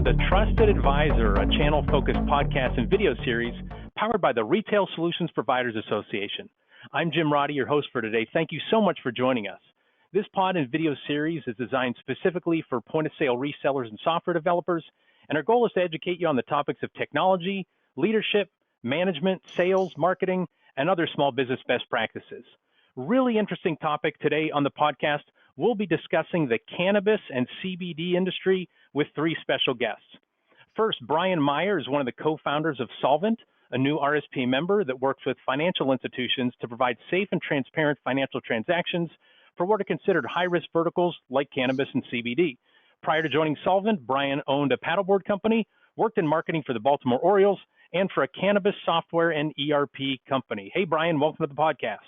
The Trusted Advisor, a channel-focused podcast and video series powered by the Retail Solutions Providers Association. I'm Jim Roddy, your host for today. Thank you so much for joining us. This pod and video series is designed specifically for point-of-sale resellers and software developers, and our goal is to educate you on the topics of technology, leadership, management, sales, marketing, and other small business best practices. Really interesting topic today on the podcast. We'll be discussing the cannabis and CBD industry with three special guests. First, Brian Meyer is one of the co-founders of Solvent, a new RSPA member that works with financial institutions to provide safe and transparent financial transactions for what are considered high-risk verticals like cannabis and CBD. Prior to joining Solvent, Brian owned a paddleboard company, worked in marketing for the Baltimore Orioles, and for a cannabis software and ERP company. Hey, Brian, welcome to the podcast.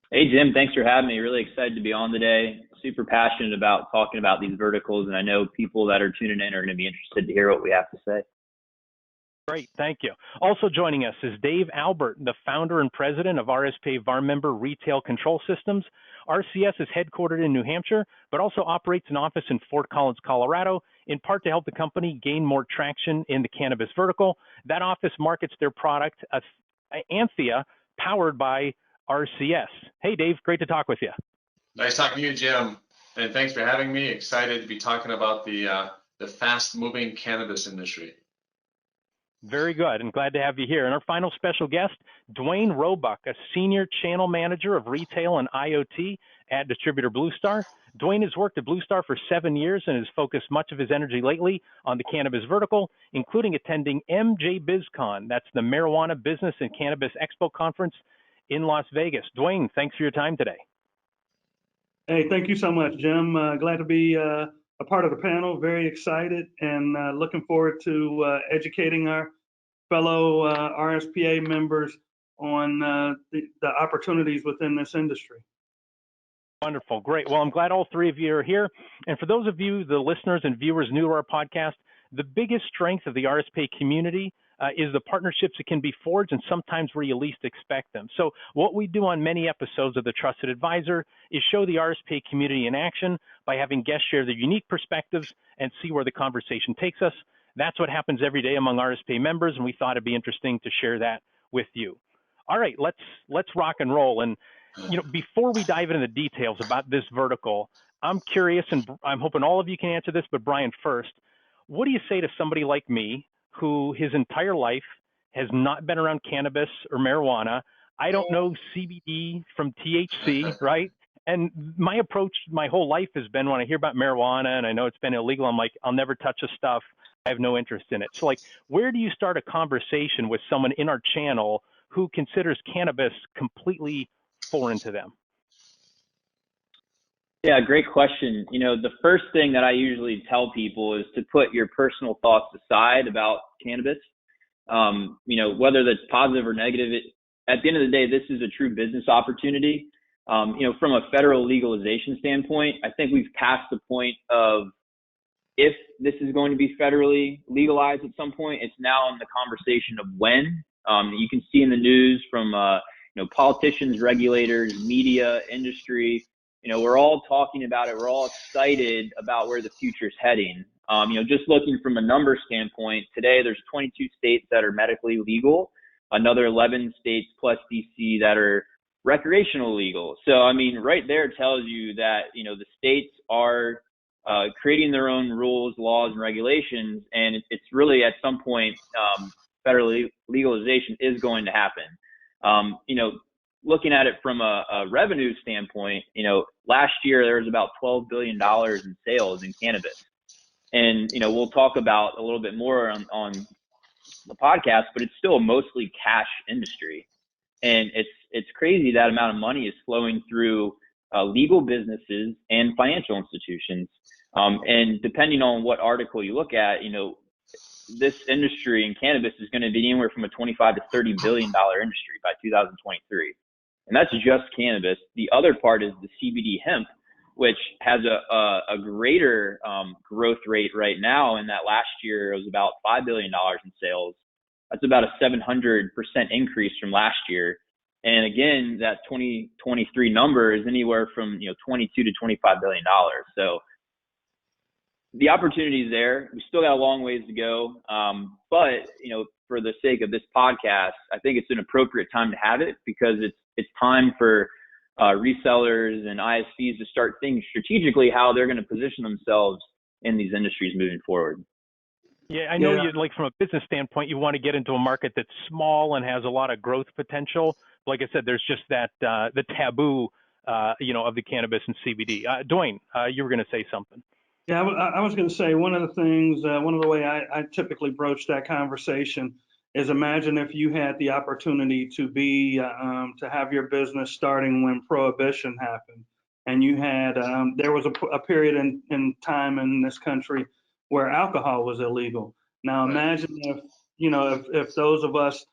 Hey, Jim, thanks for having me. Really excited to be on today. Super passionate about talking about these verticals, and I know people that are tuning in are going to be interested to hear what we have to say. Great, thank you. Also joining us is Dave Albert, the founder and president of RSPA VAR member Retail Control Systems. RCS is headquartered in New Hampshire, but also operates an office in Fort Collins, Colorado, in part to help the company gain more traction in the cannabis vertical. That office markets their product, Anthea, powered by RCS. Hey, Dave, great to talk with you. Nice talking to you, Jim. And thanks for having me. Excited to be talking about the fast-moving cannabis industry. Very good, and glad to have you here. And our final special guest, Duane Roebuck, a senior channel manager of retail and IoT at distributor BlueStar. Duane has worked at BlueStar for 7 years and has focused much of his energy lately on the cannabis vertical, including attending MJBizCon. That's the Marijuana Business and Cannabis Expo Conference in Las Vegas. Duane, thanks for your time today. Hey, thank you so much, Jim. Glad to be a part of the panel. Very excited and looking forward to educating our fellow RSPA members on the opportunities within this industry. Wonderful. Great. Well, I'm glad all three of you are here. And for those of you, the listeners and viewers new to our podcast, the biggest strength of the RSPA community is the partnerships that can be forged and sometimes where you least expect them. So what we do on many episodes of The Trusted Advisor is show the RSPA community in action by having guests share their unique perspectives and see where the conversation takes us. That's what happens every day among RSPA members, and we thought it'd be interesting to share that with you. All right, let's rock and roll. And before we dive into the details about this vertical, I'm curious, and I'm hoping all of you can answer this, but Brian first, what do you say to somebody like me who his entire life has not been around cannabis or marijuana? I don't know CBD from THC, right? And my approach my whole life has been when I hear about marijuana and I know it's been illegal, I'm like, I'll never touch the stuff. I have no interest in it. So like, where do you start a conversation with someone in our channel who considers cannabis completely foreign to them? Yeah, great question. The first thing that I usually tell people is to put your personal thoughts aside about cannabis. Whether that's positive or negative, at the end of the day, this is a true business opportunity. From a federal legalization standpoint, I think we've passed the point of if this is going to be federally legalized at some point. It's now in the conversation of when. You can see in the news from politicians, regulators, media, industry. We're all talking about it. We're all excited about where the future's heading. Just looking from a number standpoint, today there's 22 states that are medically legal, another 11 states plus DC that are recreational legal. So, right there tells you that, the states are creating their own rules, laws, and regulations, and it's really at some point federal legalization is going to happen. Looking at it from a revenue standpoint, last year there was about $12 billion in sales in cannabis. And, we'll talk about a little bit more on the podcast, but it's still a mostly cash industry. And it's crazy that amount of money is flowing through legal businesses and financial institutions. And depending on what article you look at, this industry in cannabis is going to be anywhere from a $25 to $30 billion industry by 2023. And that's just cannabis. The other part is the CBD hemp, which has a greater growth rate right now. And that last year it was about $5 billion in sales. That's about a 700% increase from last year. And again, that 2023 number is anywhere from 22 to $25 billion. So the opportunity is there. We still got a long ways to go. But, for the sake of this podcast, I think it's an appropriate time to have it because it's time for resellers and ISVs to start thinking strategically how they're going to position themselves in these industries moving forward. Yeah, I know you like from a business standpoint, you want to get into a market that's small and has a lot of growth potential. Like I said, there's just that the taboo, of the cannabis and CBD. Duane, you were going to say something. Yeah, I was going to say one of the things, one of the way I typically broach that conversation is imagine if you had the opportunity to to have your business starting when Prohibition happened, and you had there was a period in time in this country where alcohol was illegal. Now imagine if those of us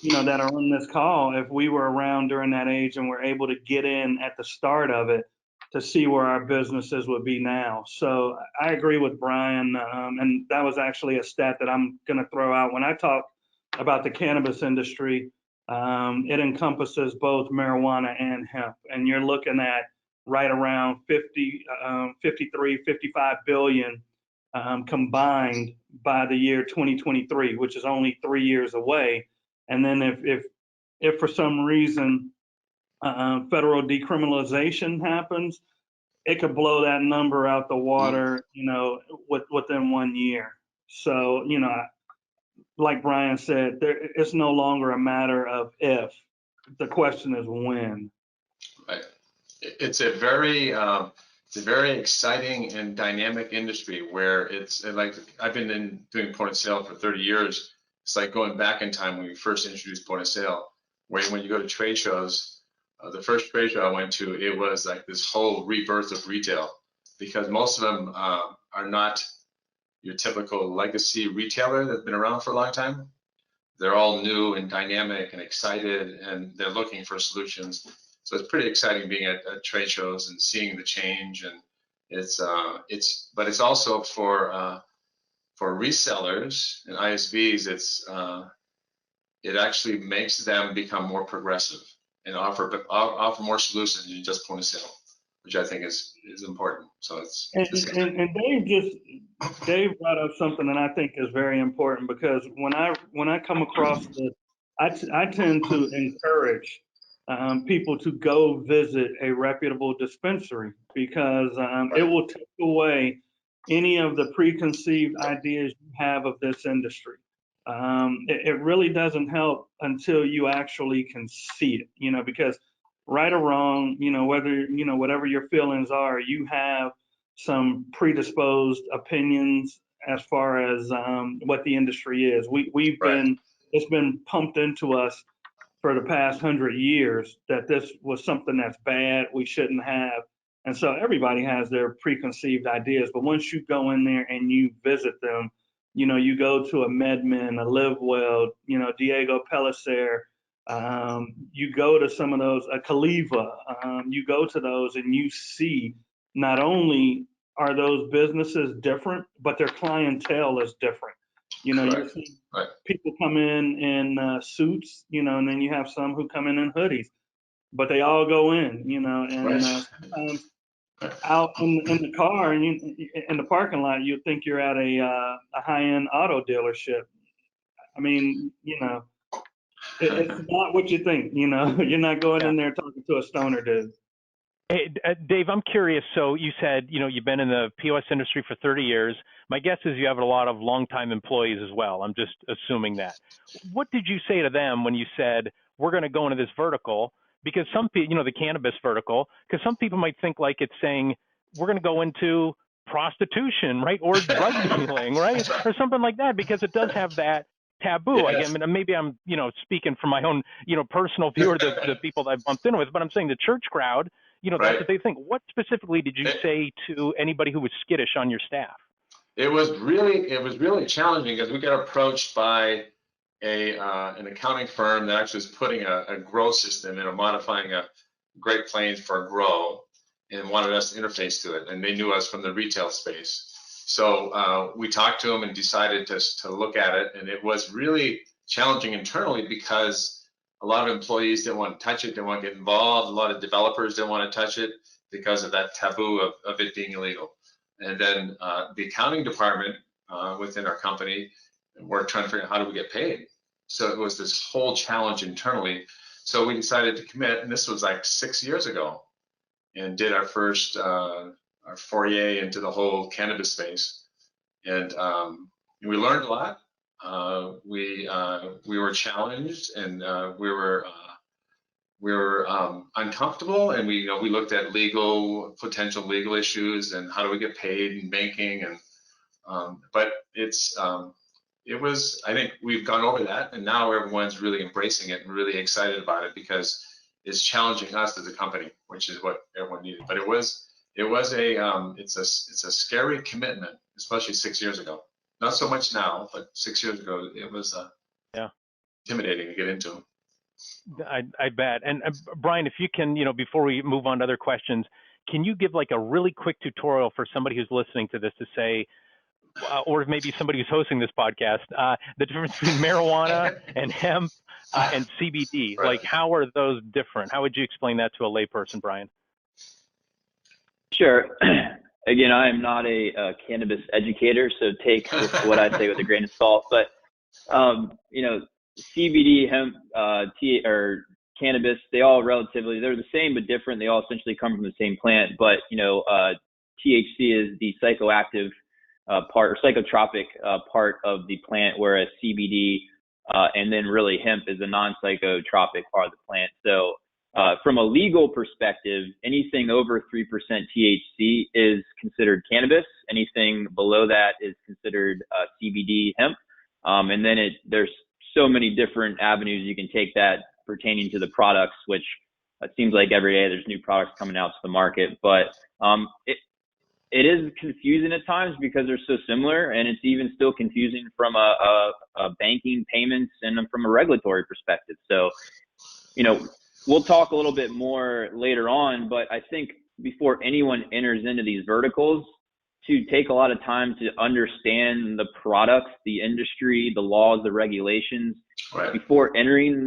that are on this call, if we were around during that age and were able to get in at the start of it to see where our businesses would be now. So I agree with Brian, and that was actually a stat that I'm going to throw out when I talk about the cannabis industry. It encompasses both marijuana and hemp, and you're looking at right around 53, 55 billion combined by the year 2023, which is only 3 years away. And then if for some reason federal decriminalization happens, it could blow that number out the water, within 1 year. So, like Brian said, it's no longer a matter of if. The question is when. Right. It's a very exciting and dynamic industry where it's like I've been doing point of sale for 30 years. It's like going back in time when we first introduced point of sale, where when you go to trade shows, the first trade show I went to, it was like this whole rebirth of retail because most of them are not your typical legacy retailer that's been around for a long time. They're all new and dynamic and excited, and they're looking for solutions. So it's pretty exciting being at trade shows and seeing the change. And but it's also for resellers and ISVs. It actually makes them become more progressive and offer more solutions than just point of sale, which I think is important. So and Dave brought up something that I think is very important because when I come across this, I tend to encourage people to go visit a reputable dispensary because it will take away any of the preconceived ideas you have of this industry. It really doesn't help until you actually can see it, because right or wrong, whatever your feelings are, you have some predisposed opinions as far as what the industry is. It's been pumped into us for the past 100 years that this was something that's bad, we shouldn't have. And so everybody has their preconceived ideas, but once you go in there and you visit them, you go to a MedMen, a LiveWell, Diego Pellicer, you go to some of those, a Caliva, you go to those and you see not only are those businesses different, but their clientele is different. You see people come in suits, and then you have some who come in hoodies, but they all go in, and sometimes out in the car and in the parking lot, you think you're at a high-end auto dealership. I mean, it's not what you think, you're not going in there talking to a stoner dude. Hey, Dave, I'm curious. So you said, you've been in the POS industry for 30 years. My guess is you have a lot of longtime employees as well. I'm just assuming that. What did you say to them when you said, we're going to go into this vertical? Because some people, the cannabis vertical, because some people might think like it's saying, we're going to go into prostitution, right? Or drug dealing, right? Or something like that, because it does have that taboo. Yes. I mean, maybe I'm, speaking from my own, personal view or the people that I've bumped in with, but I'm saying the church crowd, that's what they think. What specifically did you say to anybody who was skittish on your staff? It was really challenging because we got approached by an accounting firm that actually was putting a grow system, modifying a Great Plains for a grow, and wanted us to interface to it. And they knew us from the retail space. So we talked to them and decided to look at it. And it was really challenging internally because a lot of employees didn't want to touch it, didn't want to get involved. A lot of developers didn't want to touch it because of that taboo of it being illegal. And then the accounting department within our company, we're trying to figure out how do we get paid. So it was this whole challenge internally. So we decided to commit, and this was like 6 years ago, and did our first our foray into the whole cannabis space. And we learned a lot. We were challenged, and we were uncomfortable, and we looked at potential legal issues and how do we get paid and banking, and but it was, I think we've gone over that, and now everyone's really embracing it and really excited about it because it's challenging us as a company, which is what everyone needed. But it's a scary commitment, especially 6 years ago. Not so much now, but 6 years ago it was intimidating to get into. I bet. And Brian, if you can, before we move on to other questions, can you give like a really quick tutorial for somebody who's listening to this to say, or maybe somebody who's hosting this podcast, the difference between marijuana and hemp and CBD? Right. Like, how are those different? How would you explain that to a layperson, Brian? Sure. Again, I am not a cannabis educator, so take what I say with a grain of salt. But CBD, hemp, or cannabis, they're the same but different. They all essentially come from the same plant. But THC is the psychoactive part, or psychotropic part of the plant, whereas CBD and then really hemp is a non-psychotropic part of the plant. So from a legal perspective, anything over 3% THC is considered cannabis. Anything below that is considered CBD hemp. And then there's so many different avenues you can take that pertaining to the products, which it seems like every day there's new products coming out to the market. But it is confusing at times because they're so similar, and it's even still confusing from a banking, payments, and from a regulatory perspective. So, we'll talk a little bit more later on, but I think before anyone enters into these verticals, to take a lot of time to understand the products, the industry, the laws, the regulations, right, before entering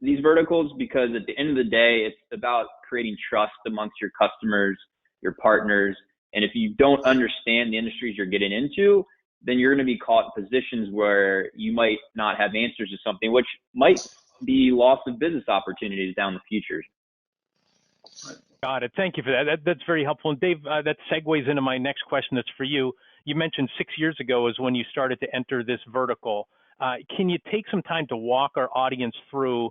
these verticals, because at the end of the day, it's about creating trust amongst your customers, your partners. And if you don't understand the industries you're getting into, then you're going to be caught in positions where you might not have answers to something, which might be loss of business opportunities down the future. Got it. Thank you for that. That's very helpful. And Dave, that segues into my next question that's for you. You mentioned 6 years ago is when you started to enter this vertical. Can you take some time to walk our audience through,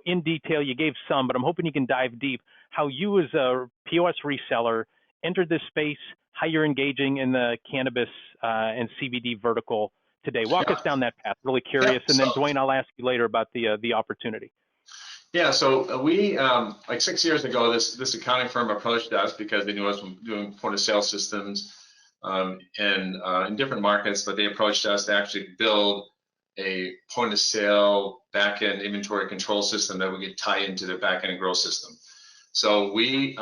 in detail? You gave some, but I'm hoping you can dive deep, how you as a POS reseller entered this space, how you're engaging in the cannabis and CBD vertical today. Walk us down that path. Really curious. And then Duane, I'll ask you later about the opportunity. Yeah, so we, like 6 years ago, this accounting firm approached us because they knew us from doing point of sale systems in different markets, but they approached us to actually build a point of sale back-end inventory control system that we could tie into their back-end and growth system. So we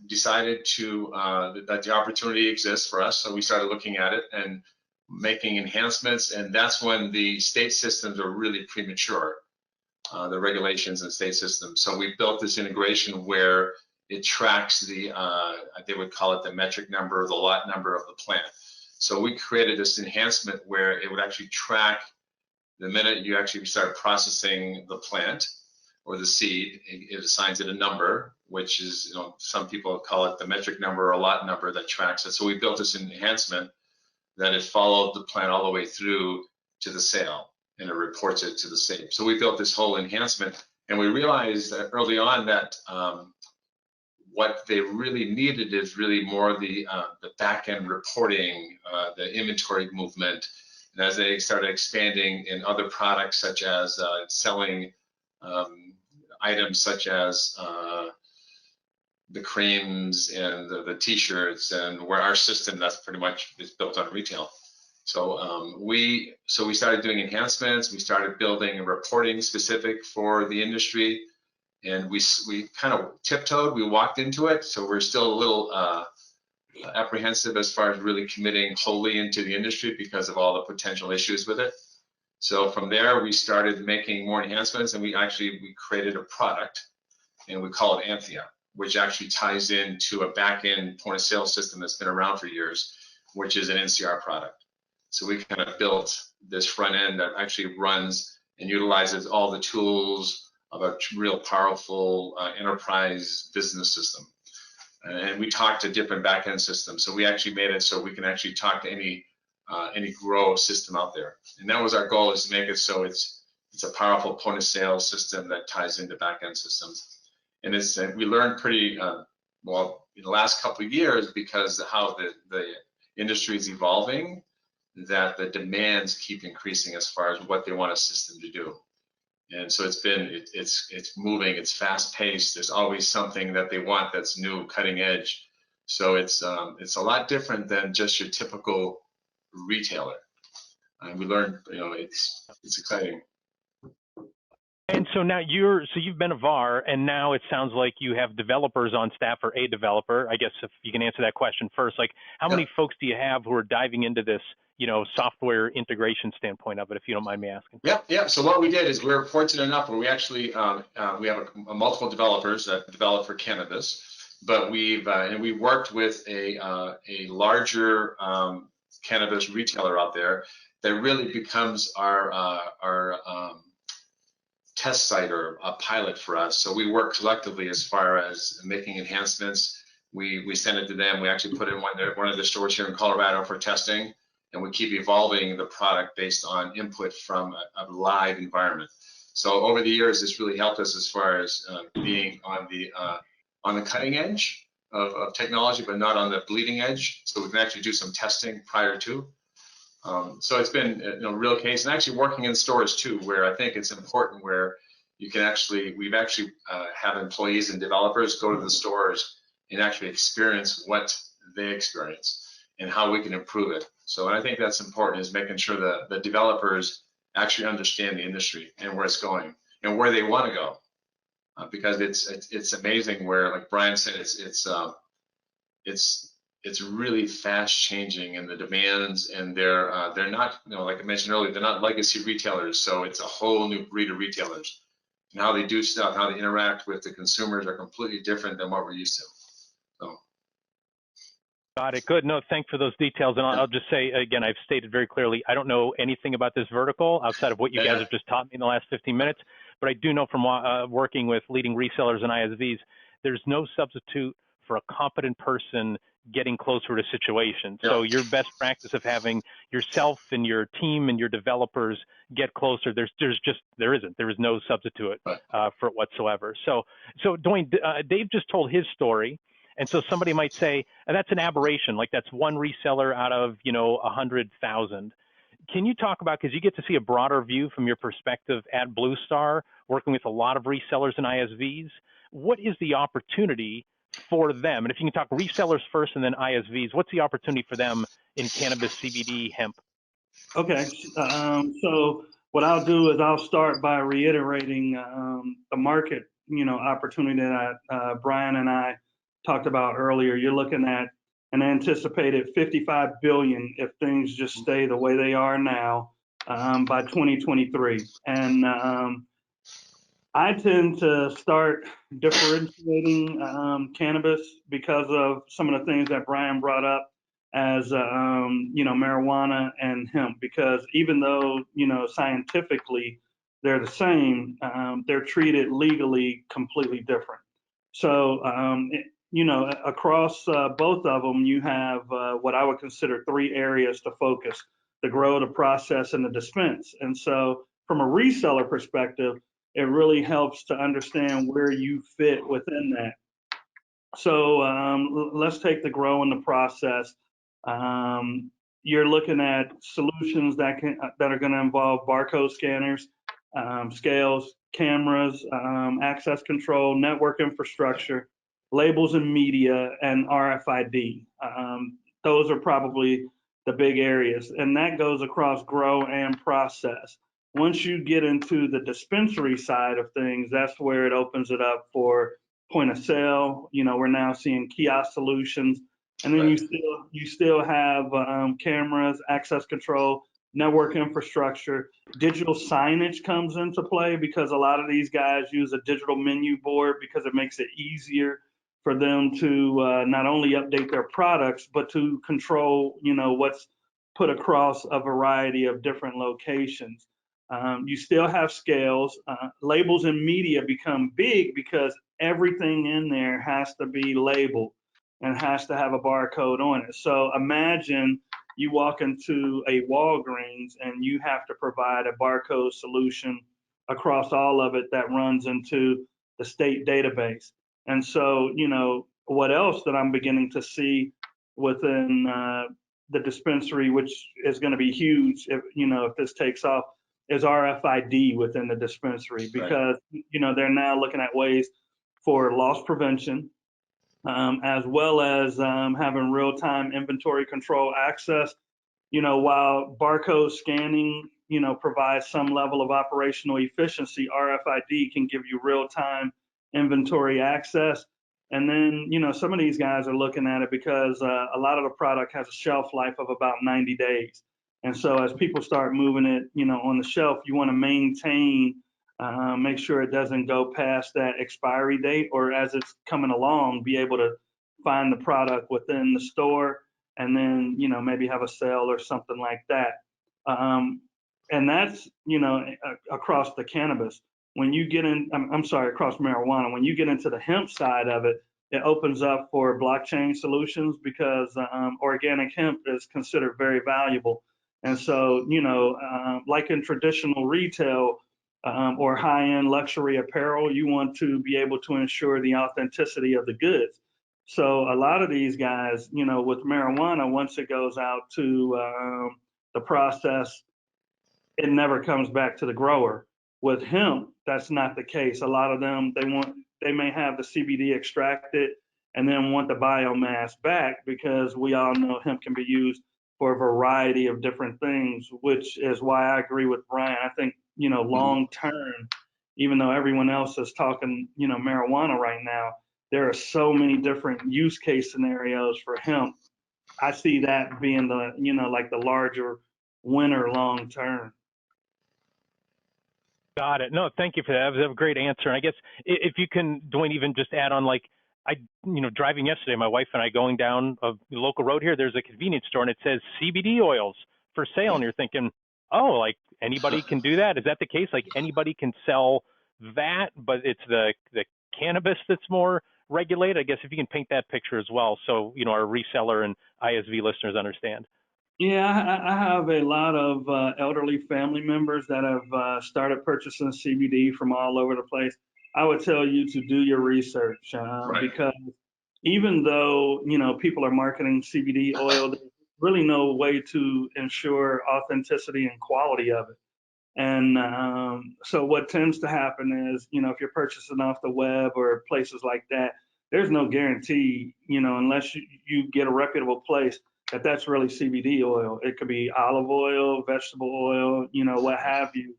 decided that the opportunity exists for us, so we started looking at it and making enhancements, and that's when the state systems are really premature. The regulations and state systems. So we built this integration where it tracks they would call it the metric number or the lot number of the plant. So we created this enhancement where it would actually track the minute you actually start processing the plant or the seed, it assigns it a number, which is, some people call it the metric number or a lot number that tracks it. So we built this enhancement that it followed the plant all the way through to the sale, and it reports it to the state. So we built this whole enhancement, and we realized that early on that what they really needed is really more the back-end reporting, the inventory movement. And as they started expanding in other products, such as selling items such as the creams and the t-shirts, and where our system that's pretty much is built on retail. So we started doing enhancements. We started building a reporting specific for the industry, and we kind of tiptoed. We walked into it, so we're still a little apprehensive as far as really committing wholly into the industry because of all the potential issues with it. So from there, we started making more enhancements, and we created a product, and we call it Anthea, which actually ties into a back-end point of sale system that's been around for years. which is an NCR product. So we kind of built this front end that actually runs and utilizes all the tools of a real powerful enterprise business system. And we talk to different back-end systems. So we actually made it so we can actually talk to any grow system out there. And that was our goal, is to make it so it's a powerful point of sale system that ties into back-end systems. And we learned pretty well in the last couple of years, because of how the industry is evolving, that the demands keep increasing as far as what they want a system to do. And so it's moving, it's fast paced. There's always something that they want that's new, cutting edge. So it's a lot different than just your typical retailer. And we learned, it's exciting. And so now you've been a VAR, and now it sounds like you have developers on staff, or a developer. I guess if you can answer that question first, like how many folks do you have who are diving into this, software integration standpoint of it, if you don't mind me asking? Yeah. So what we did is we were fortunate enough where we actually we have multiple developers that develop for cannabis, but we worked with a larger cannabis retailer out there that really becomes our test site or a pilot for us. So we work collectively as far as making enhancements. We send it to them. We actually put it in one of the stores here in Colorado for testing, and we keep evolving the product based on input from a live environment. So over the years, this really helped us as far as being on the cutting edge of technology, but not on the bleeding edge. So we can actually do some testing prior to. So it's been a real case, and actually working in stores too, where I think it's important, where we've actually have employees and developers go to the stores and actually experience what they experience and how we can improve it. So I think that's important, is making sure that the developers actually understand the industry and where it's going and where they want to go, because it's amazing where, like Brian said, it's really fast changing, and the demands, and they're not, like I mentioned earlier, they're not legacy retailers. So it's a whole new breed of retailers, and how they do stuff, how they interact with the consumers are completely different than what we're used to. So. Got it. Good. No, thanks for those details. And I'll just say, again, I've stated very clearly, I don't know anything about this vertical outside of what you guys have just taught me in the last 15 minutes, but I do know from working with leading resellers and ISVs, there's no substitute for a competent person getting closer to situations. So your best practice of having yourself and your team and your developers get closer, there is no substitute for it whatsoever. So Duane, Dave just told his story. And so somebody might say, that's an aberration, like that's one reseller out of, 100,000. Can you talk about, because you get to see a broader view from your perspective at BlueStar, working with a lot of resellers and ISVs, what is the opportunity for them? And if you can talk resellers first and then ISVs, what's the opportunity for them in cannabis, CBD, hemp? Okay, so what I'll do is I'll start by reiterating the market, opportunity that Brian and I talked about earlier. You're looking at an anticipated 55 billion if things just stay the way they are now by 2023. And I tend to start differentiating cannabis because of some of the things that Brian brought up as marijuana and hemp, because even though scientifically they're the same, they're treated legally completely different. So across both of them, you have what I would consider three areas to focus: the grow, the process, and the dispense. And so from a reseller perspective, it really helps to understand where you fit within that. So let's take the grow and the process. You're looking at solutions that are going to involve barcode scanners, scales, cameras, access control, network infrastructure, labels and media, and RFID. Those are probably the big areas, and that goes across grow and process. Once you get into the dispensary side of things, that's where it opens it up for point of sale. We're now seeing kiosk solutions, and then you still have cameras, access control, network infrastructure. Digital signage comes into play because a lot of these guys use a digital menu board because it makes it easier for them to not only update their products, but to control, what's put across a variety of different locations. You still have scales. Labels and media become big because everything in there has to be labeled and has to have a barcode on it. So imagine you walk into a Walgreens and you have to provide a barcode solution across all of it that runs into the state database. And so, what else that I'm beginning to see within the dispensary, which is going to be huge if this takes off, is RFID within the dispensary, because they're now looking at ways for loss prevention, as well as having real-time inventory control access. While barcode scanning provides some level of operational efficiency, RFID can give you real-time inventory access. And then some of these guys are looking at it because a lot of the product has a shelf life of about 90 days. And so as people start moving it, on the shelf, you want to maintain, make sure it doesn't go past that expiry date, or as it's coming along, be able to find the product within the store and then, maybe have a sale or something like that. And that's, across the cannabis. When you get in, I'm sorry, across marijuana, when you get into the hemp side of it, it opens up for blockchain solutions because organic hemp is considered very valuable. And so, like in traditional retail or high-end luxury apparel, you want to be able to ensure the authenticity of the goods. So a lot of these guys, with marijuana, once it goes out to the process, it never comes back to the grower. With hemp, that's not the case. A lot of them, they may have the CBD extracted and then want the biomass back, because we all know hemp can be used for a variety of different things, which is why I agree with Brian. I think, long term, even though everyone else is talking, marijuana right now, there are so many different use case scenarios for hemp. I see that being the, like the larger winner long term. Got it. No, thank you for that. That was a great answer. And I guess if you can, Duane, even just add on, like, driving yesterday, my wife and I going down a local road here, there's a convenience store and it says CBD oils for sale. And you're thinking, oh, like anybody can do that? Is that the case? Like anybody can sell that, but it's the cannabis that's more regulated? I guess if you can paint that picture as well, so, our reseller and ISV listeners understand. Yeah, I have a lot of elderly family members that have started purchasing CBD from all over the place. I would tell you to do your research because even though, people are marketing CBD oil, there's really no way to ensure authenticity and quality of it. And so what tends to happen is, if you're purchasing off the web or places like that, there's no guarantee, unless you get a reputable place, that's really CBD oil. It could be olive oil, vegetable oil, what have you.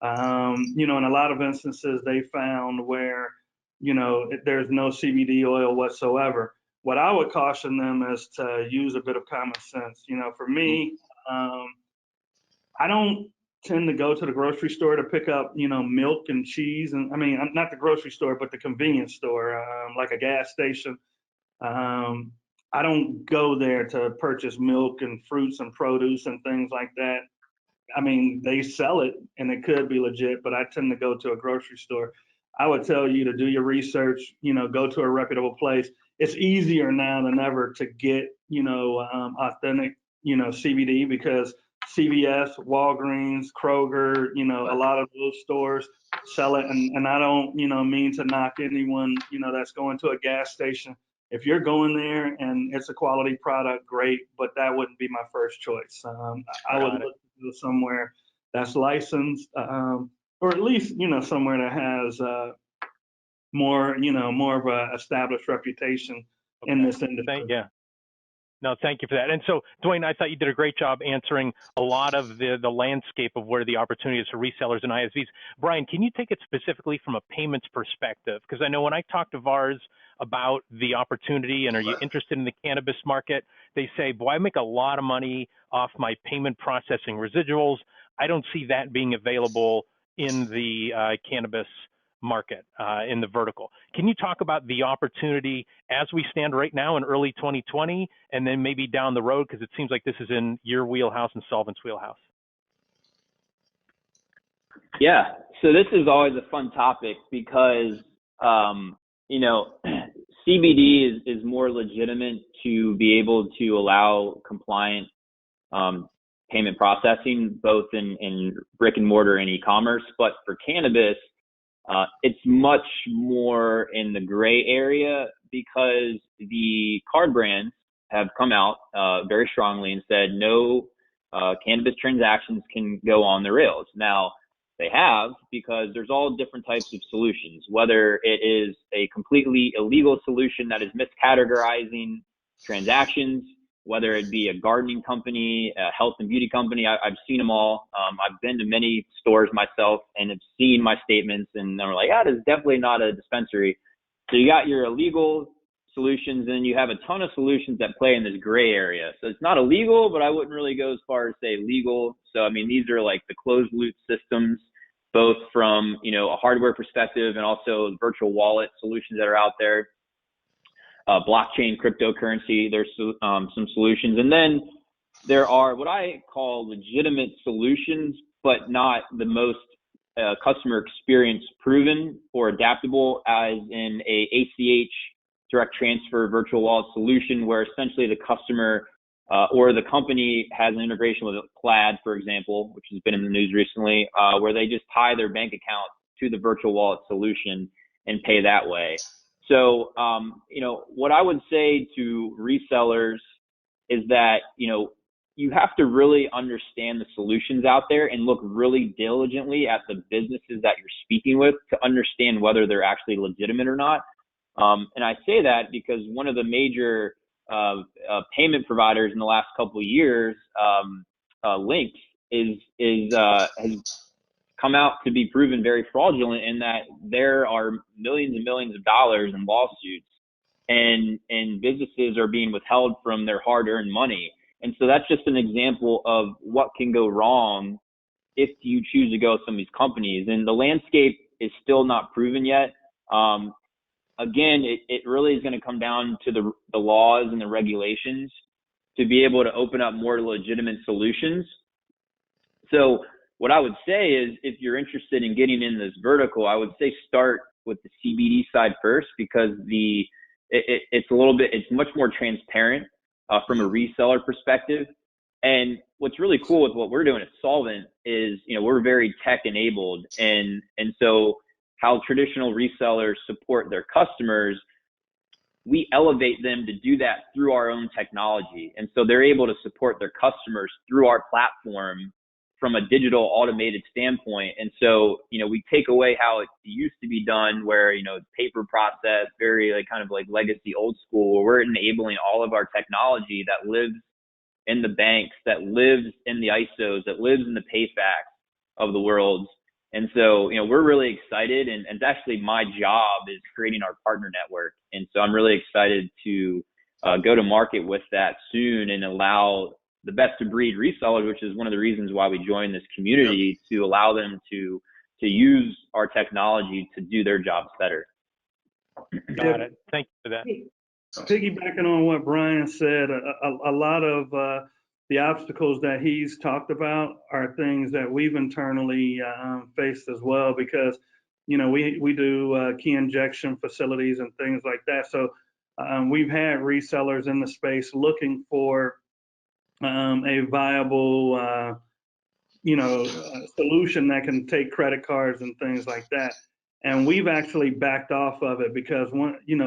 In a lot of instances, they found where, there's no CBD oil whatsoever. What I would caution them is to use a bit of common sense. For me, I don't tend to go to the grocery store to pick up, milk and cheese. And I mean, not the grocery store, but the convenience store, like a gas station. I don't go there to purchase milk and fruits and produce and things like that. I mean, they sell it and it could be legit, but I tend to go to a grocery store. I would tell you to do your research, go to a reputable place. It's easier now than ever to get, authentic, CBD, because CVS, Walgreens, Kroger, a lot of those stores sell it. And I don't, mean to knock anyone, that's going to a gas station. If you're going there and it's a quality product, great, but that wouldn't be my first choice. I would look to go somewhere that's licensed, or at least, somewhere that has more of a established reputation in this industry. Yeah. No, thank you for that. And so, Duane, I thought you did a great job answering a lot of the landscape of where the opportunity is for resellers and ISVs. Brian, can you take it specifically from a payments perspective? Because I know when I talk to VARs about the opportunity and are you interested in the cannabis market, they say, boy, I make a lot of money off my payment processing residuals. I don't see that being available in the cannabis market in the vertical. Can you talk about the opportunity as we stand right now in early 2020, and then maybe down the road, because it seems like this is in your wheelhouse and Solvent's wheelhouse? Yeah, so this is always a fun topic because, you know, CBD is more legitimate to be able to allow compliant payment processing, both in brick and mortar and e-commerce. But for cannabis, it's much more in the gray area because the card brands have come out very strongly and said no cannabis transactions can go on the rails. Now, they have, because there's all different types of solutions, whether it is a completely illegal solution that is miscategorizing transactions, whether it be a gardening company, a health and beauty company. I've seen them all. I've been to many stores myself and have seen my statements, and they're like, this is definitely not a dispensary. So you got your illegal solutions, and you have a ton of solutions that play in this gray area. So it's not illegal, but I wouldn't really go as far as say legal. So, I mean, these are like the closed loop systems, both from, you know, a hardware perspective and also virtual wallet solutions that are out there. Blockchain, cryptocurrency, there's some solutions. And then there are what I call legitimate solutions, but not the most customer experience proven or adaptable, as in a ACH direct transfer virtual wallet solution, where essentially the customer or the company has an integration with Plaid, for example, which has been in the news recently, where they just tie their bank account to the virtual wallet solution and pay that way. So, you know, what I would say to resellers is that, you know, you have to really understand the solutions out there and look really diligently at the businesses that you're speaking with to understand whether they're actually legitimate or not. And I say that because one of the major payment providers in the last couple of years, Lynx, has come out to be proven very fraudulent in that there are millions and millions of dollars in lawsuits, and businesses are being withheld from their hard-earned money. And so that's just an example of what can go wrong if you choose to go with some of these companies. And the landscape is still not proven yet. Again, it really is going to come down to the laws and the regulations to be able to open up more legitimate solutions. So what I would say is, if you're interested in getting in this vertical, I would say start with the CBD side first, because it's much more transparent from a reseller perspective. And what's really cool with what we're doing at Solvent is, you know, we're very tech enabled, and so how traditional resellers support their customers, we elevate them to do that through our own technology. And so they're able to support their customers through our platform from a digital automated standpoint. And so, you know, we take away how it used to be done, where, you know, paper process, very like kind of like legacy old school, where we're enabling all of our technology that lives in the banks, that lives in the ISOs, that lives in the PayFacs of the world. And so, you know, we're really excited, and it's actually my job is creating our partner network. And so I'm really excited to go to market with that soon and allow the best of breed resellers, which is one of the reasons why we joined this community, to allow them to use our technology to do their jobs better. Got it. Thank you for that. Piggybacking on what Brian said, a lot of the obstacles that he's talked about are things that we've internally faced as well, because, you know, we do key injection facilities and things like that. So we've had resellers in the space looking for a viable, solution that can take credit cards and things like that. And we've actually backed off of it because,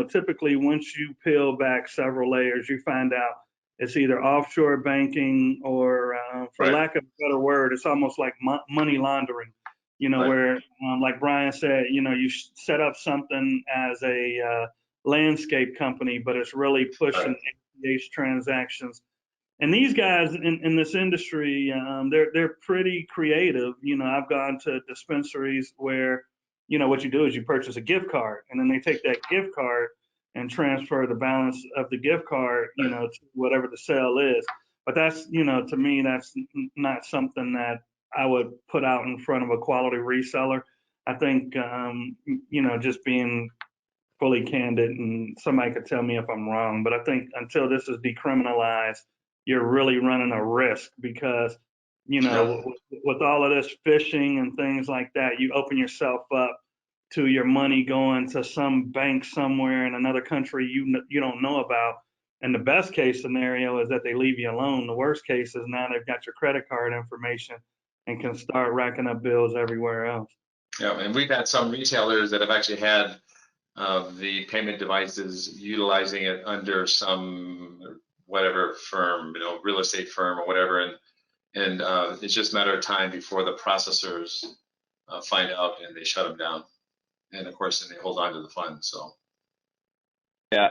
typically once you peel back several layers, you find out it's either offshore banking or, for lack of a better word, it's almost like money laundering, where, like Brian said, you set up something as a landscape company, but it's really pushing ACH transactions. And these guys in this industry, they're pretty creative. I've gone to dispensaries where, what you do is you purchase a gift card, and then they take that gift card and transfer the balance of the gift card, to whatever the sale is. But that's, to me, that's not something that I would put out in front of a quality reseller. I think, just being fully candid, and somebody could tell me if I'm wrong, but I think until this is decriminalized, you're really running a risk because, with all of this phishing and things like that, you open yourself up to your money going to some bank somewhere in another country you don't know about. And the best case scenario is that they leave you alone. The worst case is now they've got your credit card information and can start racking up bills everywhere else. Yeah, and we've had some retailers that have actually had the payment devices utilizing it under some whatever firm, real estate firm or whatever, and it's just a matter of time before the processors find out and they shut them down. And of course, then they hold on to the funds. So yeah,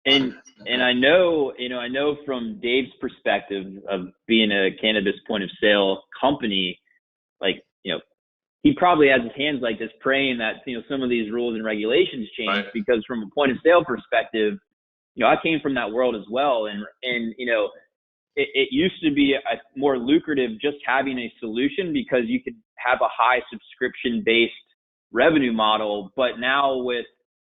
and I know from Dave's perspective of being a cannabis point of sale company, like he probably has his hands like this, praying that some of these rules and regulations change. Right. Because from a point of sale perspective, I came from that world as well, and it used to be more lucrative just having a solution because you could have a high subscription based revenue model. But now with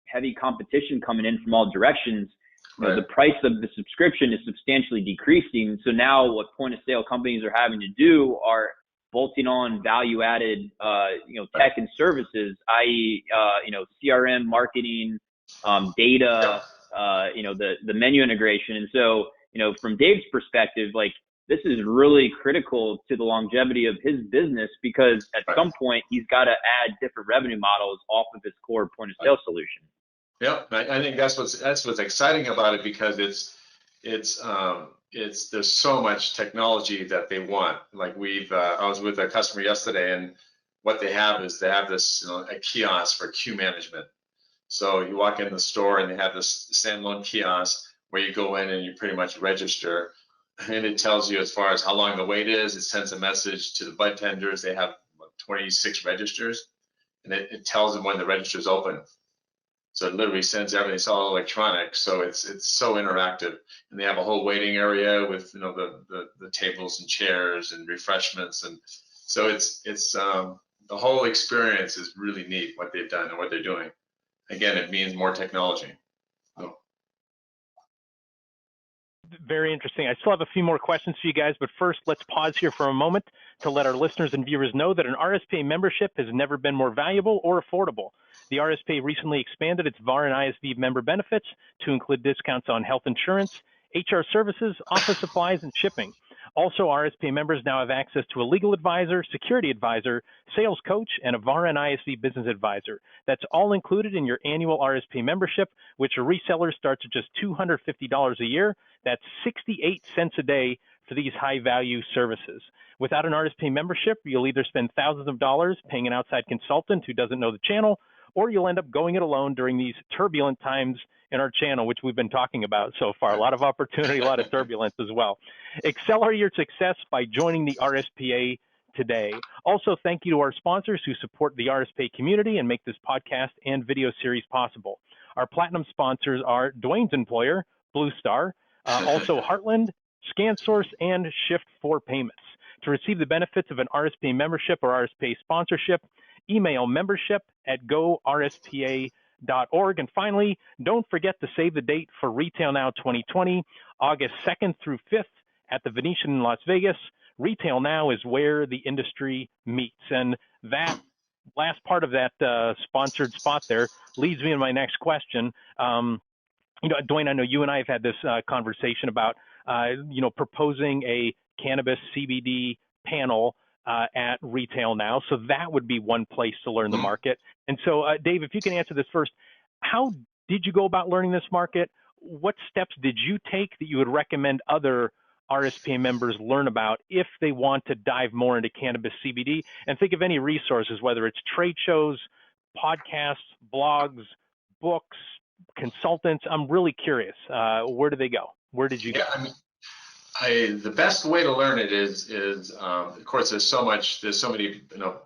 heavy competition coming in from all directions, right, the price of the subscription is substantially decreasing. So now what point of sale companies are having to do are bolting on value added, tech and services, i.e., CRM, marketing, data, the menu integration. And so, from Dave's perspective, like, this is really critical to the longevity of his business because at right, some point he's got to add different revenue models off of his core point of sale solution. Yeah, I think that's what's exciting about it because there's so much technology that they want. Like I was with a customer yesterday, and what they have is this a kiosk for queue management. So you walk in the store and they have this standalone kiosk where you go in and you pretty much register, and it tells you as far as how long the wait is. It sends a message to the bud tenders. They have 26 registers, and it tells them when the register's open. So it literally sends everything. It's all electronic, so it's so interactive. And they have a whole waiting area with the tables and chairs and refreshments, and so it's the whole experience is really neat what they've done and what they're doing. Again, it means more technology. So. Very interesting. I still have a few more questions for you guys, but first let's pause here for a moment to let our listeners and viewers know that an RSPA membership has never been more valuable or affordable. The RSPA recently expanded its VAR and ISV member benefits to include discounts on health insurance, HR services, office supplies, and shipping. Also, RSPA members now have access to a legal advisor, security advisor, sales coach, and a VAR and ISV business advisor. That's all included in your annual RSPA membership, which a reseller starts at just $250 a year. That's 68 cents a day for these high-value services. Without an RSPA membership, you'll either spend thousands of dollars paying an outside consultant who doesn't know the channel, or you'll end up going it alone during these turbulent times in our channel, which we've been talking about so far. A lot of opportunity, a lot of turbulence as well. Accelerate your success by joining the RSPA today. Also, thank you to our sponsors who support the RSPA community and make this podcast and video series possible. Our platinum sponsors are Duane's employer, BlueStar, also Heartland, ScanSource, and Shift4 Payments. To receive the benefits of an RSPA membership or RSPA sponsorship, email membership@gorspa.org. And finally, don't forget to save the date for Retail Now 2020, August 2nd through 5th at the Venetian in Las Vegas. Retail Now is where the industry meets. And that last part of that sponsored spot there leads me to my next question. Duane, I know you and I have had this conversation about, proposing a cannabis CBD panel at Retail Now. So that would be one place to learn the market. And so, Dave, if you can answer this first, how did you go about learning this market? What steps did you take that you would recommend other RSPA members learn about if they want to dive more into cannabis CBD? And think of any resources, whether it's trade shows, podcasts, blogs, books, consultants. I'm really curious. Where do they go? Where did you go? The best way to learn it is of course there's so many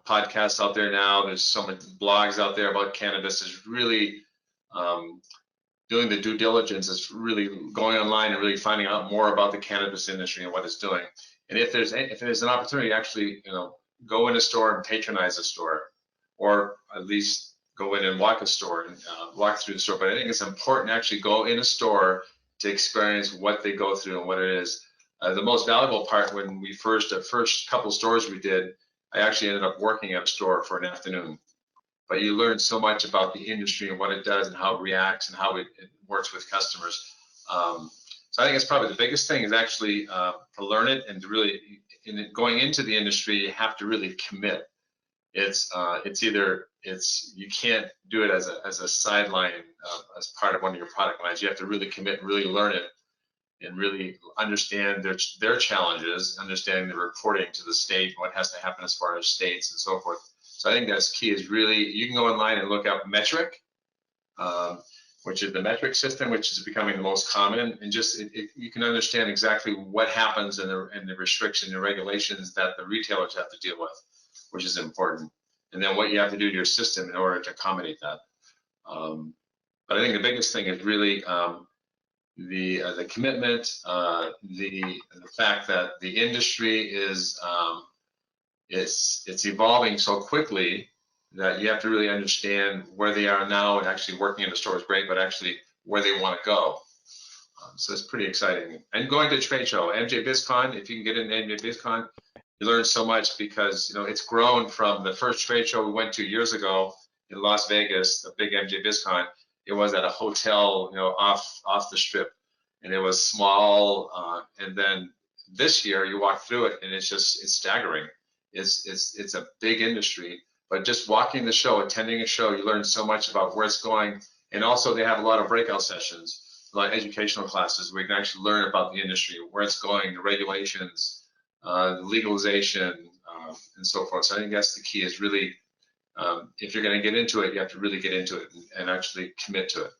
podcasts out there now. There's so many blogs out there about cannabis. Is really doing the due diligence. Is really going online and really finding out more about the cannabis industry and what it's doing. And if there's an opportunity, actually go in a store and patronize a store. or at least go in and walk a store and walk through the store. But I think it's important to actually go in a store to experience what they go through and what it is. The most valuable part when the first couple stores we did, I actually ended up working at a store for an afternoon. But you learn so much about the industry and what it does and how it reacts and how it works with customers. So I think it's probably the biggest thing is actually to learn it and to really, going into the industry, you have to really commit. It's you can't do it as a sideline as part of one of your product lines. You have to really commit, really learn it, and really understand their challenges, understanding the reporting to the state, what has to happen as far as states and so forth. So I think that's key. Is really, you can go online and look up metric, which is the metric system, which is becoming the most common, and just you can understand exactly what happens and the restrictions and regulations that the retailers have to deal with, which is important, and then what you have to do to your system in order to accommodate that. But I think the biggest thing is really the commitment, the fact that the industry is it's evolving so quickly that you have to really understand where they are now, and actually working in the store is great, but actually where they want to go. So it's pretty exciting. And going to trade show, MJBizCon, if you can get in MJBizCon, you learn so much because it's grown from the first trade show we went to years ago in Las Vegas, the big MJBizCon. It was at a hotel, off the strip, and it was small. And then this year you walk through it, and it's staggering. It's a big industry, but just walking the show, attending a show, you learn so much about where it's going. And also they have a lot of breakout sessions, a lot of educational classes where you can actually learn about the industry, where it's going, the regulations, the legalization, and so forth. So I think that's the key, is really, if you're going to get into it, you have to really get into it and actually commit to it.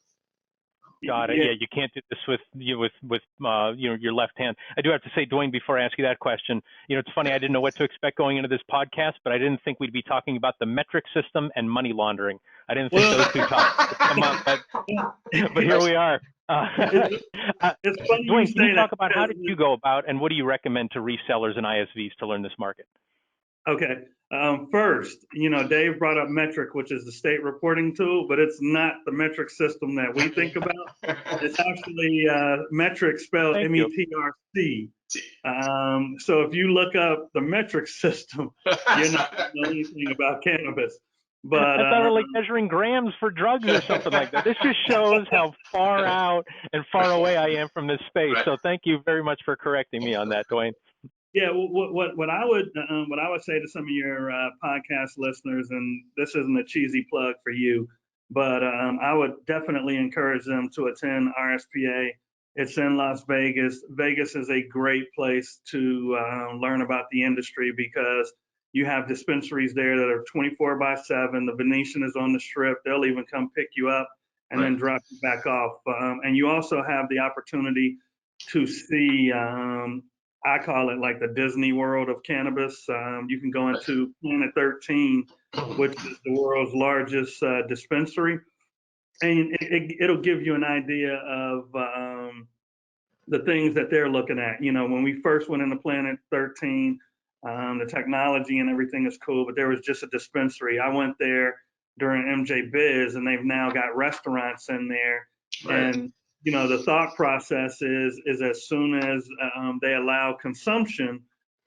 Got it. Yeah, you can't do this with your left hand. I do have to say, Duane, before I ask you that question, it's funny, I didn't know what to expect going into this podcast, but I didn't think we'd be talking about the metric system and money laundering. I didn't think those two topics would come up, but here we are. It's funny Duane, can you talk that, about how did you go about, and what do you recommend to resellers and ISVs to learn this market? Okay. First, Dave brought up metric, which is the state reporting tool, but it's not the metric system that we think about. It's actually metric spelled METRC. So if you look up the metric system, you're not going to know anything about cannabis. But I thought it was like measuring grams for drugs or something like that. This just shows how far out and far away I am from this space. So thank you very much for correcting me on that, Duane. Yeah, what I would say to some of your podcast listeners, and this isn't a cheesy plug for you, but I would definitely encourage them to attend RSPA. It's in Las Vegas. Vegas is a great place to learn about the industry because you have dispensaries there that are 24/7. The Venetian is on the strip. They'll even come pick you up and then drop you back off. And you also have the opportunity to see, I call it like the Disney World of cannabis. You can go into Planet 13, which is the world's largest dispensary, and it'll give you an idea of the things that they're looking at. When we first went into Planet 13, the technology and everything is cool, but there was just a dispensary. I went there during MJ Biz, and they've now got restaurants in there. And the thought process is as soon as they allow consumption,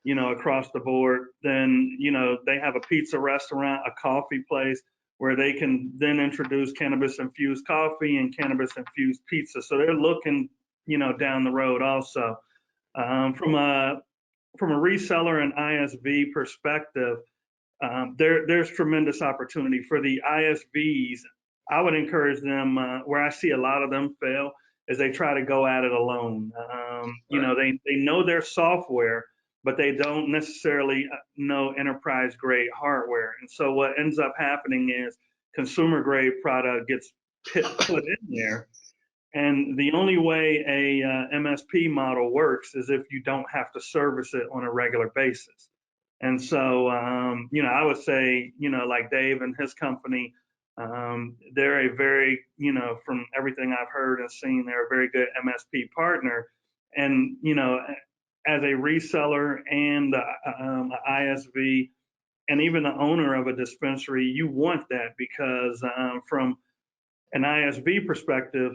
across the board, then, they have a pizza restaurant, a coffee place where they can then introduce cannabis infused coffee and cannabis infused pizza. So they're looking, down the road also. From a reseller and ISV perspective, there's tremendous opportunity for the ISVs. I would encourage them, where I see a lot of them fail, is they try to go at it alone. They know their software, but they don't necessarily know enterprise grade hardware. And so what ends up happening is consumer grade product gets put in there. And the only way a MSP model works is if you don't have to service it on a regular basis. And so, I would say, like Dave and his company, they're a very, from everything I've heard and seen, they're a very good MSP partner. And, as a reseller and ISV, and even the owner of a dispensary, you want that because from an ISV perspective,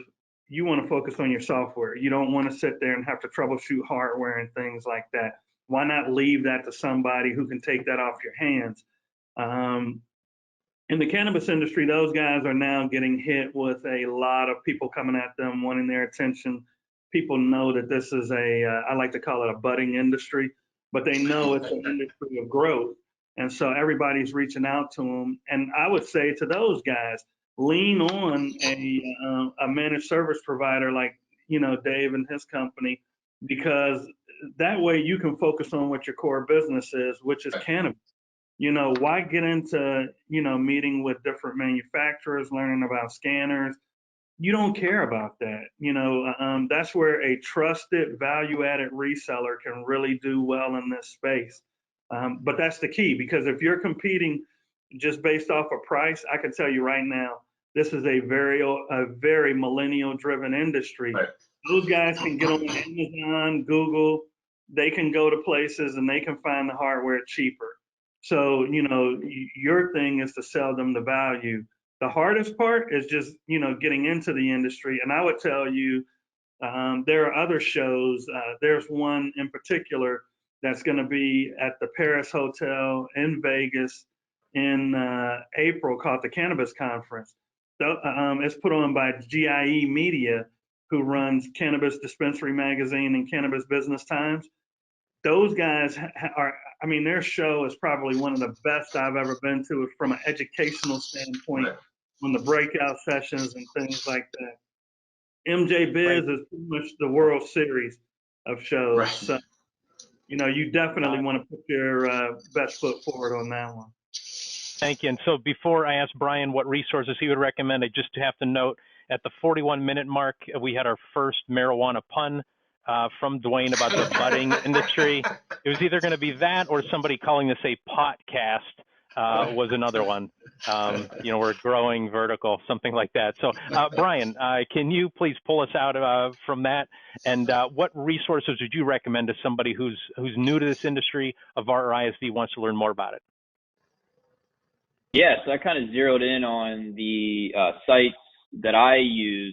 you want to focus on your software. You don't want to sit there and have to troubleshoot hardware and things like that. Why not leave that to somebody who can take that off your hands? In the cannabis industry, those guys are now getting hit with a lot of people coming at them, wanting their attention. People know that this is I like to call it a budding industry, but they know it's an industry of growth. And so everybody's reaching out to them. And I would say to those guys, lean on a managed service provider like, Dave and his company, because that way you can focus on what your core business is, which is cannabis. Why get into, meeting with different manufacturers, learning about scanners? You don't care about that. That's where a trusted value-added reseller can really do well in this space. But that's the key, because if you're competing just based off of price, I can tell you right now, this is a very millennial-driven industry. Right. Those guys can get on Amazon, Google, they can go to places and they can find the hardware cheaper. So, your thing is to sell them the value. The hardest part is just, getting into the industry. And I would tell you, there are other shows. There's one in particular that's going to be at the Paris Hotel in Vegas in April, called the Cannabis Conference. It's put on by GIE Media, who runs Cannabis Dispensary Magazine and Cannabis Business Times. Those guys their show is probably one of the best I've ever been to from an educational standpoint, on the breakout sessions and things like that. MJ Biz is pretty much the World Series of shows. Right. So, you definitely want to put your best foot forward on that one. Thank you. And so before I ask Brian what resources he would recommend, I just have to note at the 41-minute mark, we had our first marijuana pun from Duane about the budding industry. It was either going to be that or somebody calling this a podcast was another one. We're growing vertical, something like that. So Brian, can you please pull us out from that? And what resources would you recommend to somebody who's new to this industry, a VAR or ISV, wants to learn more about it? Yeah, so I kind of zeroed in on the sites that I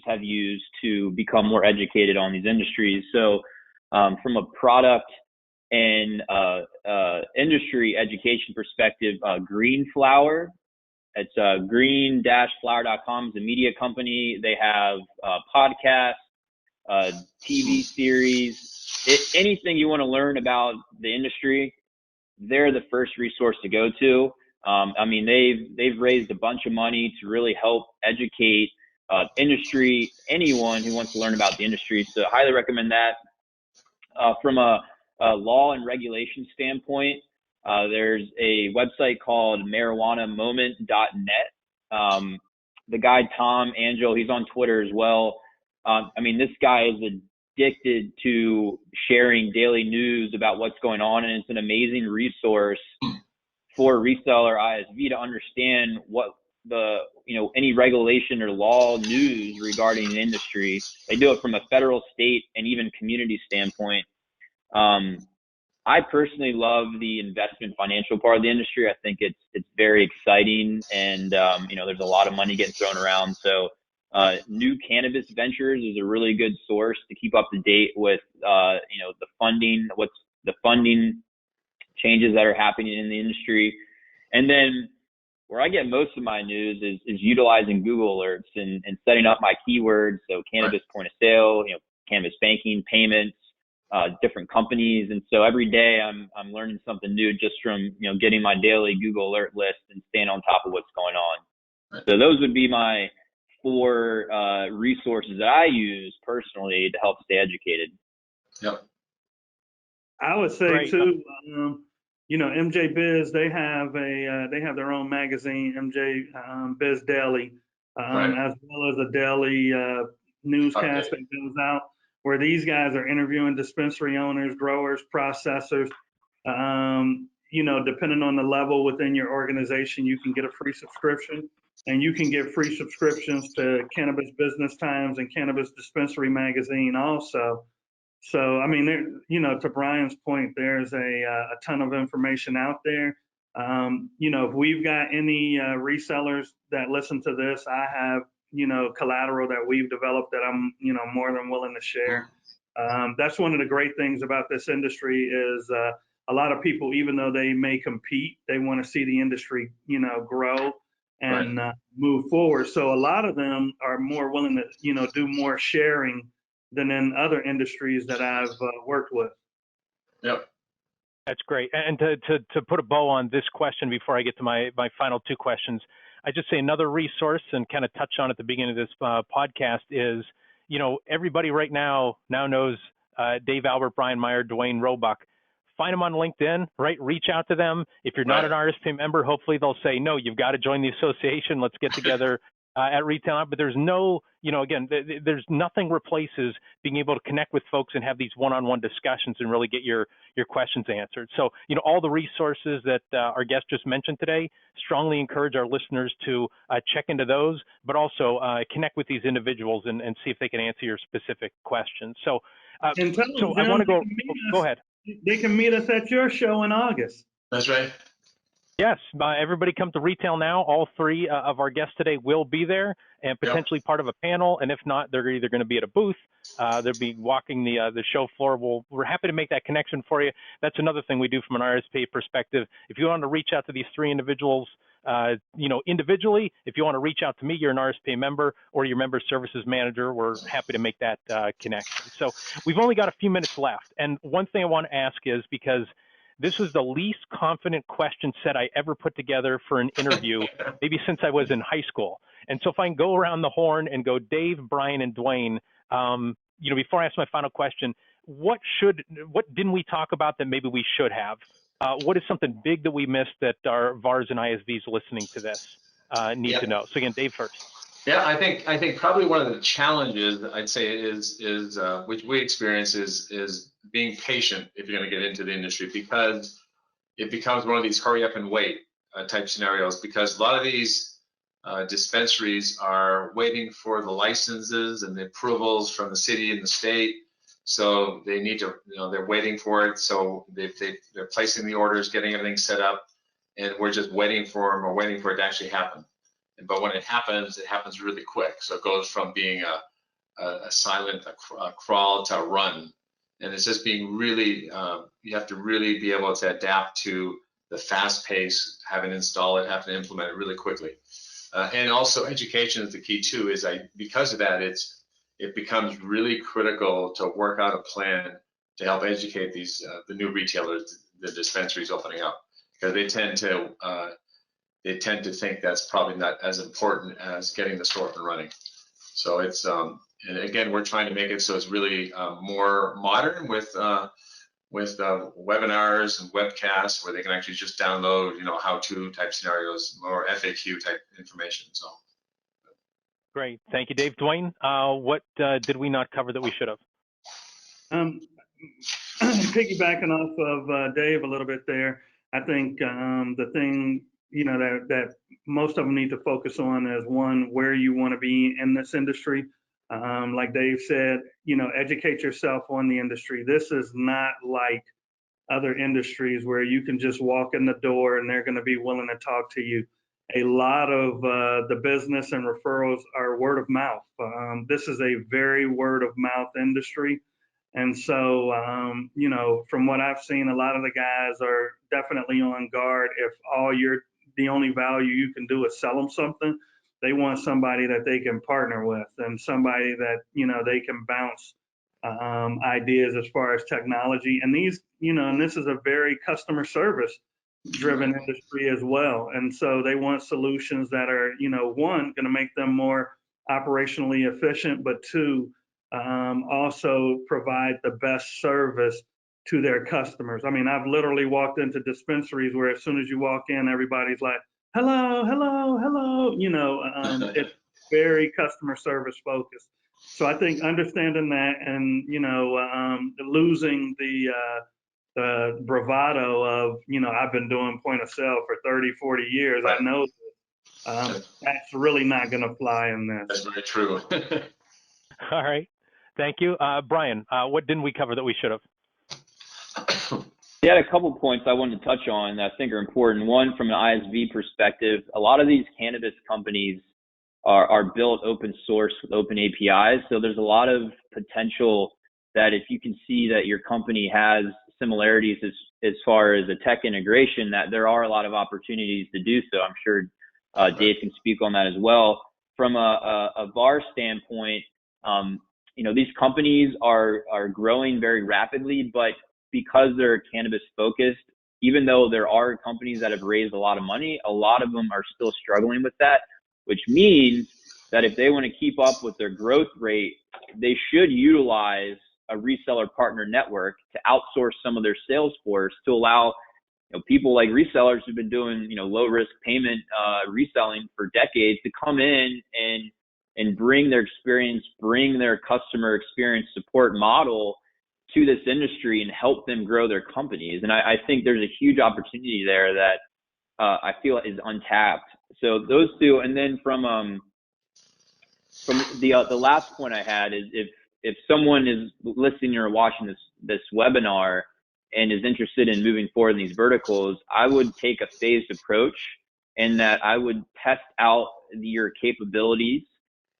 have used to become more educated on these industries. So from a product and industry education perspective, Green Flower, it's green-flower.com is a media company. They have podcasts, TV series, anything you want to learn about the industry, they're the first resource to go to. They've raised a bunch of money to really help educate industry, anyone who wants to learn about the industry. So I highly recommend that. From a law and regulation standpoint, there's a website called marijuanamoment.net. The guy, Tom Angel, he's on Twitter as well. This guy is addicted to sharing daily news about what's going on, and it's an amazing resource for reseller ISV to understand what any regulation or law news regarding an industry. They do it from a federal, state, and even community standpoint. I personally love the investment financial part of the industry. I think it's very exciting, and there's a lot of money getting thrown around. So New Cannabis Ventures is a really good source to keep up to date with the funding, what's the funding changes that are happening in the industry. And then where I get most of my news is utilizing Google alerts and setting up my keywords. So cannabis point of sale, cannabis banking, payments, different companies. And so every day I'm learning something new just from, getting my daily Google alert list and staying on top of what's going on. Right. So those would be my 4 resources that I use personally to help stay educated. Yep. I would say too, MJ Biz, they have their own magazine, MJ Biz Daily, as well as a daily newscast that goes out where these guys are interviewing dispensary owners, growers, processors. Depending on the level within your organization, you can get a free subscription, and you can get free subscriptions to Cannabis Business Times and Cannabis Dispensary Magazine also. So, to Brian's point, there's a ton of information out there. If we've got any resellers that listen to this, I have, collateral that we've developed that I'm, more than willing to share. That's one of the great things about this industry is a lot of people, even though they may compete, they want to see the industry, grow and move forward. So a lot of them are more willing to, do more sharing than in other industries that I've worked with. Yep. That's great. And to put a bow on this question before I get to my final two questions, I just say another resource and kind of touch on at the beginning of this podcast is, everybody right now knows Dave Albert, Brian Meyer, Duane Roebuck. Find them on LinkedIn, right? Reach out to them. If you're not an RSPA member, hopefully they'll say, no, you've got to join the association. Let's get together at retail. But there's no, again, there's nothing replaces being able to connect with folks and have these one-on-one discussions and really get your questions answered. So, all the resources that our guest just mentioned today, strongly encourage our listeners to check into those, but also connect with these individuals and see if they can answer your specific questions. So, I want to go ahead. They can meet us at your show in August. That's right. Yes, everybody come to Retail Now. All three of our guests today will be there and potentially part of a panel. And if not, they're either going to be at a booth. They'll be walking the show floor. We're happy to make that connection for you. That's another thing we do from an RSPA perspective. If you want to reach out to these three individuals, individually, if you want to reach out to me, you're an RSPA member or your member services manager, we're happy to make that connection. So we've only got a few minutes left. And one thing I want to ask is, because this was the least confident question set I ever put together for an interview, maybe since I was in high school. And so if I can go around the horn and go Dave, Brian, and Duane, before I ask my final question, what didn't we talk about that maybe we should have? What is something big that we missed that our VARs and ISVs listening to this need to know? So again, Dave first. Yeah, I think probably one of the challenges I'd say is which we experience is being patient if you're going to get into the industry, because it becomes one of these hurry up and wait type scenarios, because a lot of these dispensaries are waiting for the licenses and the approvals from the city and the state. So they need to, they're waiting for it. So they're placing the orders, getting everything set up, and we're just waiting for them or waiting for it to actually happen. But when it happens really quick. So it goes from being a silent crawl to a run. And it's just being really, you have to really be able to adapt to the fast pace, having to install it, having to implement it really quickly. And also education is the key too, because of that, it becomes really critical to work out a plan to help educate these, the new retailers, the dispensaries opening up, because they tend to think that's probably not as important as getting the store up and running. So it's, and again, we're trying to make it so it's really more modern with webinars and webcasts where they can actually just download, how-to type scenarios, more FAQ type information. So. Great, thank you, Dave. Duane, what did we not cover that we should have? Piggybacking off of Dave a little bit there, I think the thing that most of them need to focus on is, one, where you want to be in this industry. Like Dave said, educate yourself on the industry. This is not like other industries where you can just walk in the door and they're going to be willing to talk to you. A lot of the business and referrals are word of mouth. This is a very word of mouth industry. And so, from what I've seen, a lot of the guys are definitely on guard. If the only value you can do is sell them something, they want somebody that they can partner with and somebody that, they can bounce ideas as far as technology. And these, and this is a very customer service driven industry as well. And so they want solutions that are, one, going to make them more operationally efficient, but two, also provide the best service to their customers. I mean, I've literally walked into dispensaries where as soon as you walk in, everybody's like, hello, hello, hello. It's very customer service focused. So I think understanding that and, losing the bravado of, I've been doing point of sale for 30, 40 years. I know that's really not going to fly in this. That's very true. All right. Thank you. Brian, what didn't we cover that we should have? Yeah, a couple points I wanted to touch on that I think are important. One, from an ISV perspective, a lot of these cannabis companies are built open source with open APIs. So there's a lot of potential that if you can see that your company has similarities as far as a tech integration, that there are a lot of opportunities to do so. I'm sure Dave can speak on that as well. From a VAR standpoint, these companies are growing very rapidly, but because they're cannabis focused, even though there are companies that have raised a lot of money, a lot of them are still struggling with that, which means that if they want to keep up with their growth rate, they should utilize a reseller partner network to outsource some of their sales force to allow people like resellers who've been doing low risk payment reselling for decades to come in and bring their experience, bring their customer experience support model to this industry and help them grow their companies. And I think there's a huge opportunity there that I feel is untapped. So those two, and then from the last point I had is if someone is listening or watching this webinar and is interested in moving forward in these verticals, I would take a phased approach in that I would test out your capabilities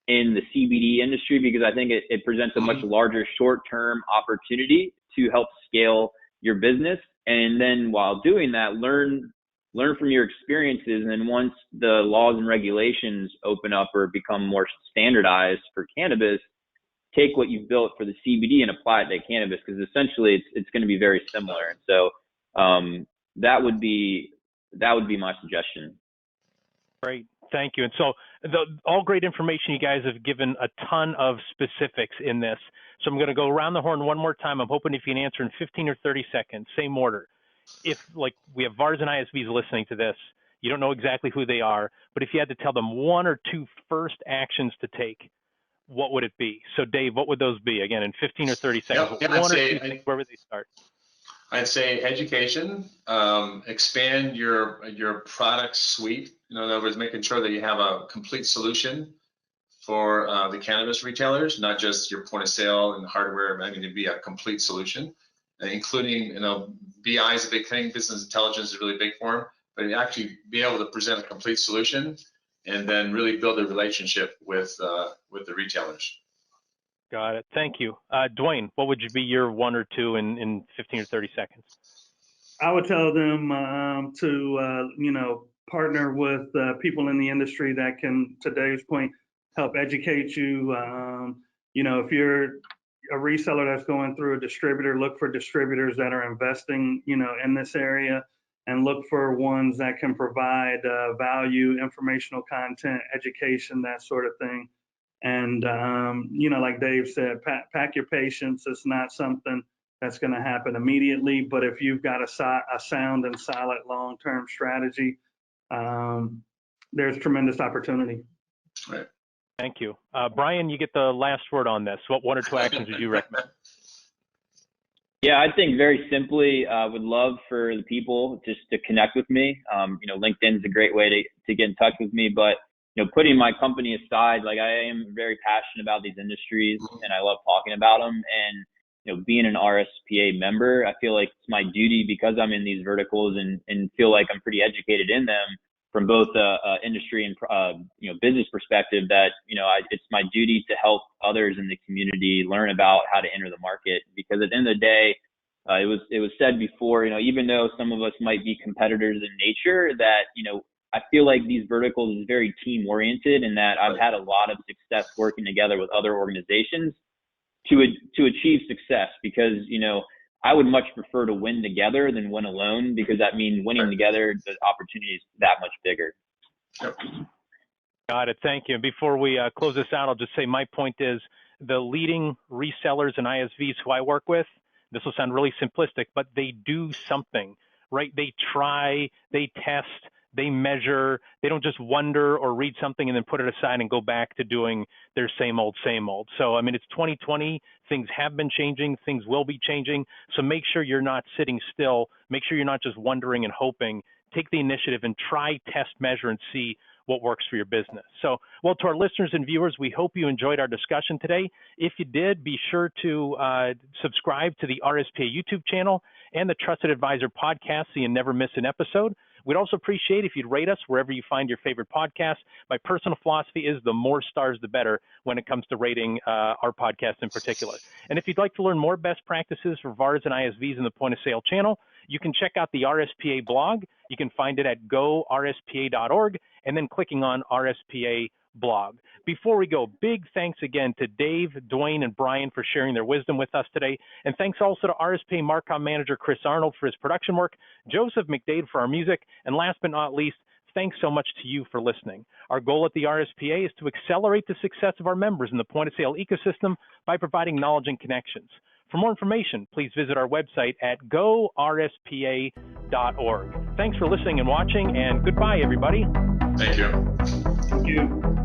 in the CBD industry, because I think it presents a much larger short-term opportunity to help scale your business. And then while doing that, learn from your experiences. And then once the laws and regulations open up or become more standardized for cannabis, take what you've built for the CBD and apply it to cannabis, because essentially it's going to be very similar. And so that would be my suggestion. Great. Thank you. And so all great information. You guys have given a ton of specifics in this. So I'm going to go around the horn one more time. I'm hoping if you can answer in 15 or 30 seconds, same order. If like we have VARs and ISVs listening to this, you don't know exactly who they are, but if you had to tell them one or two first actions to take, what would it be? So Dave, what would those be? Again, in 15 or 30 seconds, where would they start? I'd say education, expand your product suite. In other words, making sure that you have a complete solution for the cannabis retailers, not just your point of sale and hardware. I mean, to be a complete solution, including, BI is a big thing. Business intelligence is really big for them, but actually be able to present a complete solution and then really build a relationship with the retailers. Got it. Thank you. Duane, what would be your one or two in 15 or 30 seconds? I would tell them to, partner with people in the industry that can, to Dave's point, help educate you. If you're a reseller that's going through a distributor, look for distributors that are investing, in this area, and look for ones that can provide value, informational content, education, that sort of thing. And, like Dave said, pack your patience. It's not something that's going to happen immediately, but if you've got a sound and solid long-term strategy, there's tremendous opportunity. Right. Thank you. Brian, you get the last word on this. What one or two actions would you recommend? Yeah, I think very simply, would love for the people just to connect with me. LinkedIn is a great way to get in touch with me, but putting my company aside, like I am very passionate about these industries and I love talking about them. And being an RSPA member, I feel like it's my duty, because I'm in these verticals and feel like I'm pretty educated in them from both industry and business perspective, that it's my duty to help others in the community learn about how to enter the market. Because at the end of the day, it was said before, even though some of us might be competitors in nature, that I feel like these verticals is very team oriented, and that I've had a lot of success working together with other organizations to achieve success, because I would much prefer to win together than win alone, because that means winning together, the opportunity is that much bigger. Got it. Thank you. And before we close this out, I'll just say my point is the leading resellers and ISVs who I work with, this will sound really simplistic, but they do something, right? They try, they test, they measure. They don't just wonder or read something and then put it aside and go back to doing their same old, same old. So, I mean, it's 2020. Things have been changing. Things will be changing. So make sure you're not sitting still. Make sure you're not just wondering and hoping. Take the initiative and try, test, measure, and see what works for your business. So, well, to our listeners and viewers, we hope you enjoyed our discussion today. If you did, be sure to subscribe to the RSPA YouTube channel and the Trusted Advisor podcast so you never miss an episode. We'd also appreciate if you'd rate us wherever you find your favorite podcast. My personal philosophy is the more stars, the better when it comes to rating our podcast in particular. And if you'd like to learn more best practices for VARs and ISVs in the point of sale channel, you can check out the RSPA blog. You can find it at gorspa.org and then clicking on RSPA blog. Before we go, big thanks again to Dave, Duane, and Brian for sharing their wisdom with us today. And thanks also to RSPA Marcom Manager Chris Arnold for his production work, Joseph McDade for our music, and last but not least, thanks so much to you for listening. Our goal at the RSPA is to accelerate the success of our members in the point-of-sale ecosystem by providing knowledge and connections. For more information, please visit our website at gorspa.org. Thanks for listening and watching, and goodbye, everybody. Thank you. Thank you.